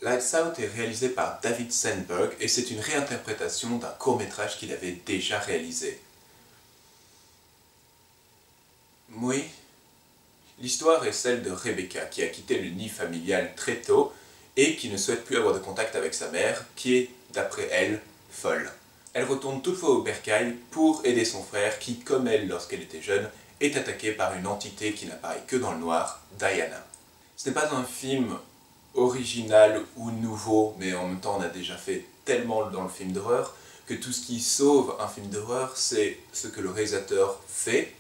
Lights Out est réalisé par David Sandberg et c'est une réinterprétation d'un court-métrage qu'il avait déjà réalisé. Oui, l'histoire est celle de Rebecca qui a quitté le nid familial très tôt et qui ne souhaite plus avoir de contact avec sa mère, qui est, d'après elle, folle. Elle retourne toutefois au bercail pour aider son frère qui, comme elle lorsqu'elle était jeune, est attaqué par une entité qui n'apparaît que dans le noir, Diana. Ce n'est pas un film original ou nouveau, mais en même temps on a déjà fait tellement dans le film d'horreur que tout ce qui sauve un film d'horreur, c'est ce que le réalisateur fait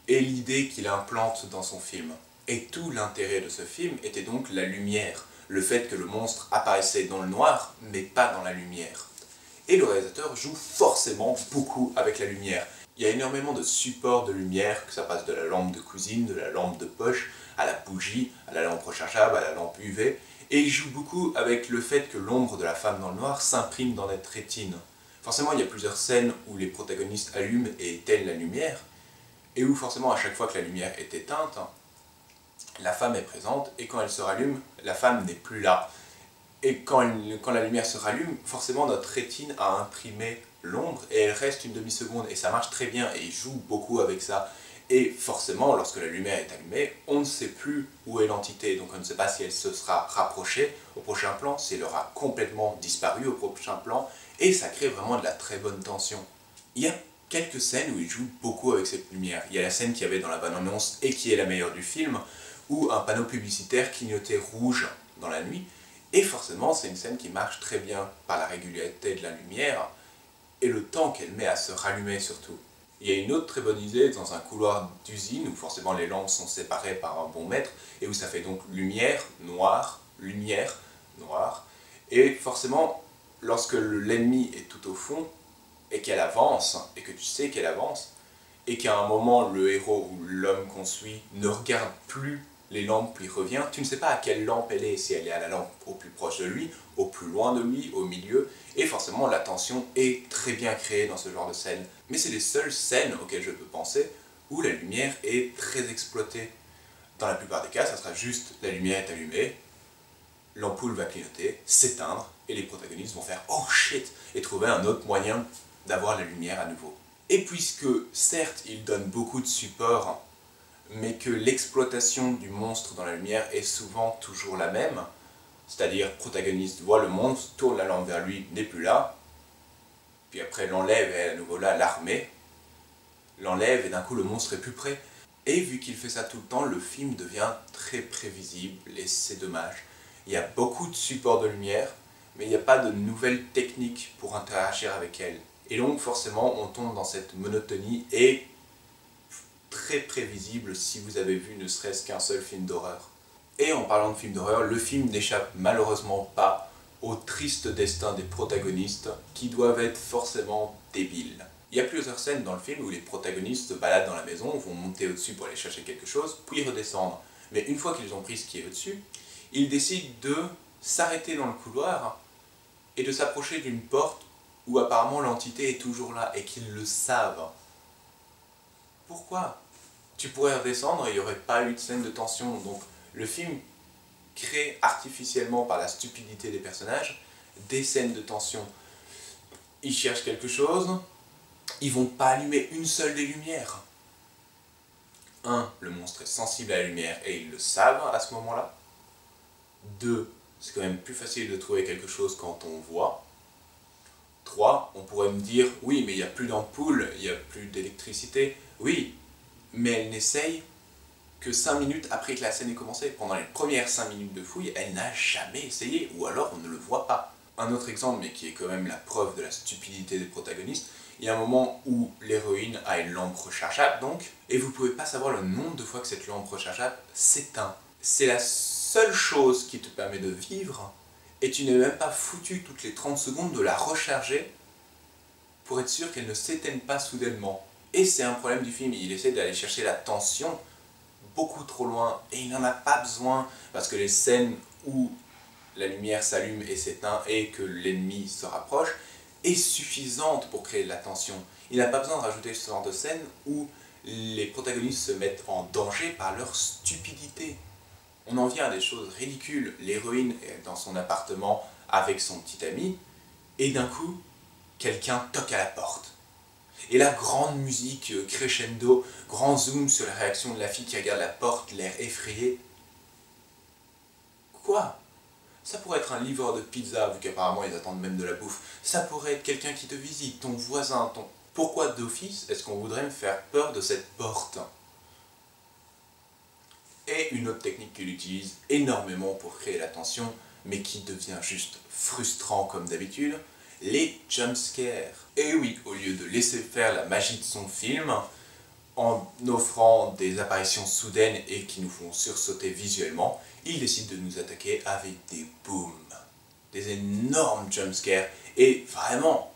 et l'idée qu'il implante dans son film. Et tout l'intérêt de ce film était donc la lumière, le fait que le monstre apparaissait dans le noir, mais pas dans la lumière. Et le réalisateur joue forcément beaucoup avec la lumière. Il y a énormément de supports de lumière, que ça passe de la lampe de cuisine, de la lampe de poche, à la bougie, à la lampe rechargeable, à la lampe UV, et il joue beaucoup avec le fait que l'ombre de la femme dans le noir s'imprime dans notre rétine. Forcément, il y a plusieurs scènes où les protagonistes allument et éteignent la lumière, et où forcément à chaque fois que la lumière est éteinte, la femme est présente, et quand elle se rallume, la femme n'est plus là. Et quand la lumière se rallume, forcément notre rétine a imprimé l'ombre, et elle reste une demi-seconde, et ça marche très bien, et il joue beaucoup avec ça. Et forcément, lorsque la lumière est allumée, on ne sait plus où est l'entité, donc on ne sait pas si elle se sera rapprochée au prochain plan, si elle aura complètement disparu au prochain plan, et ça crée vraiment de la très bonne tension. Il y a quelques scènes où il joue beaucoup avec cette lumière. Il y a la scène qu'il y avait dans la bande-annonce et qui est la meilleure du film, où un panneau publicitaire clignotait rouge dans la nuit, et forcément c'est une scène qui marche très bien par la régularité de la lumière et le temps qu'elle met à se rallumer surtout. Il y a une autre très bonne idée dans un couloir d'usine où forcément les lampes sont séparées par un bon mètre et où ça fait donc lumière, noir, et forcément lorsque l'ennemi est tout au fond et qu'elle avance et que tu sais qu'elle avance et qu'à un moment le héros ou l'homme qu'on suit ne regarde plus les lampes puis revient, tu ne sais pas à quelle lampe elle est, si elle est à la lampe au plus proche de lui, au plus loin de lui, au milieu, et forcément la tension est très bien créée dans ce genre de scène. Mais c'est les seules scènes auxquelles je peux penser où la lumière est très exploitée. Dans la plupart des cas, ça sera juste la lumière est allumée, l'ampoule va clignoter, s'éteindre, et les protagonistes vont faire « Oh shit !» et trouver un autre moyen d'avoir la lumière à nouveau. Et puisque, certes, il donne beaucoup de support, mais que l'exploitation du monstre dans la lumière est souvent toujours la même, c'est-à-dire protagoniste voit le monstre, tourne la lampe vers lui, n'est plus là, puis après l'enlève et à nouveau là, l'armée, l'enlève et d'un coup le monstre est plus près. Et vu qu'il fait ça tout le temps, le film devient très prévisible et c'est dommage. Il y a beaucoup de supports de lumière, mais il n'y a pas de nouvelles techniques pour interagir avec elle. Et donc forcément on tombe dans cette monotonie et très prévisible si vous avez vu ne serait-ce qu'un seul film d'horreur. Et en parlant de film d'horreur, le film n'échappe malheureusement pas au triste destin des protagonistes qui doivent être forcément débiles. Il y a plusieurs scènes dans le film où les protagonistes se baladent dans la maison, vont monter au-dessus pour aller chercher quelque chose, puis redescendre. Mais une fois qu'ils ont pris ce qui est au-dessus, ils décident de s'arrêter dans le couloir et de s'approcher d'une porte où apparemment l'entité est toujours là et qu'ils le savent. Pourquoi ? Tu pourrais redescendre et il n'y aurait pas eu de scène de tension. Donc le film crée artificiellement par la stupidité des personnages des scènes de tension. Ils cherchent quelque chose, ils vont pas allumer une seule des lumières. Le monstre est sensible à la lumière et ils le savent à ce moment-là. 2, c'est quand même plus facile de trouver quelque chose quand on voit. 3, on pourrait me dire, oui, mais il n'y a plus d'ampoule, il n'y a plus d'électricité. Oui, mais elle n'essaye que 5 minutes après que la scène ait commencé. Pendant les premières 5 minutes de fouille, elle n'a jamais essayé, ou alors on ne le voit pas. Un autre exemple, mais qui est quand même la preuve de la stupidité des protagonistes, il y a un moment où l'héroïne a une lampe rechargeable, donc, et vous ne pouvez pas savoir le nombre de fois que cette lampe rechargeable s'éteint. C'est la seule chose qui te permet de vivre, et tu n'es même pas foutu toutes les 30 secondes de la recharger pour être sûr qu'elle ne s'éteigne pas soudainement. Et c'est un problème du film, il essaie d'aller chercher la tension beaucoup trop loin, et il n'en a pas besoin, parce que les scènes où la lumière s'allume et s'éteint et que l'ennemi se rapproche est suffisante pour créer de la tension. Il n'a pas besoin de rajouter ce genre de scène où les protagonistes se mettent en danger par leur stupidité. On en vient à des choses ridicules. L'héroïne est dans son appartement avec son petit ami, et d'un coup, quelqu'un toque à la porte. Et là, grande musique, crescendo, grand zoom sur la réaction de la fille qui regarde la porte, l'air effrayé. Quoi? Ça pourrait être un livreur de pizza, vu qu'apparemment ils attendent même de la bouffe. Ça pourrait être quelqu'un qui te visite, ton voisin, ton... Pourquoi d'office est-ce qu'on voudrait me faire peur de cette porte? Et une autre technique qu'il utilise énormément pour créer la tension, mais qui devient juste frustrant comme d'habitude, les jumpscares. Et oui, au lieu de laisser faire la magie de son film, en offrant des apparitions soudaines et qui nous font sursauter visuellement, il décide de nous attaquer avec des booms, des énormes jumpscares, et vraiment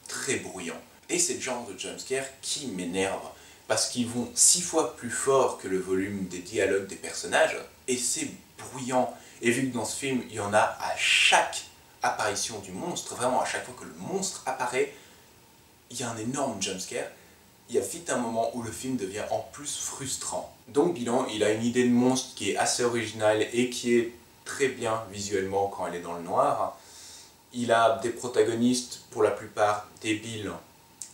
très bruyants. Et c'est le genre de jumpscare qui m'énerve, parce qu'ils vont 6 fois plus fort que le volume des dialogues des personnages, et c'est bruyant. Et vu que dans ce film, il y en a à chaque apparition du monstre, vraiment à chaque fois que le monstre apparaît, il y a un énorme jumpscare, il y a vite un moment où le film devient en plus frustrant. Donc bilan, il a une idée de monstre qui est assez originale et qui est très bien visuellement quand elle est dans le noir. Il a des protagonistes pour la plupart débiles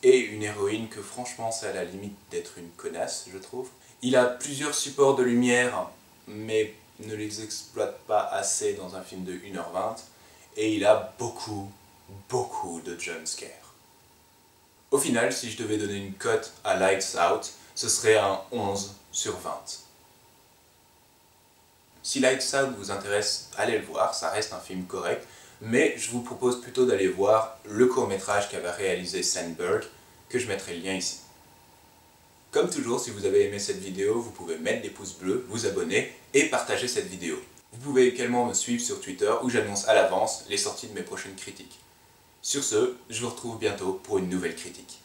et une héroïne que franchement c'est à la limite d'être une connasse, je trouve. Il a plusieurs supports de lumière mais ne les exploite pas assez dans un film de 1h20 et il a beaucoup de jumpscares. Au final, si je devais donner une cote à Lights Out, ce serait un 11/20. Si Lights Out vous intéresse, allez le voir, ça reste un film correct, mais je vous propose plutôt d'aller voir le court-métrage qu'avait réalisé Sandberg, que je mettrai le lien ici. Comme toujours, si vous avez aimé cette vidéo, vous pouvez mettre des pouces bleus, vous abonner et partager cette vidéo. Vous pouvez également me suivre sur Twitter où j'annonce à l'avance les sorties de mes prochaines critiques. Sur ce, je vous retrouve bientôt pour une nouvelle critique.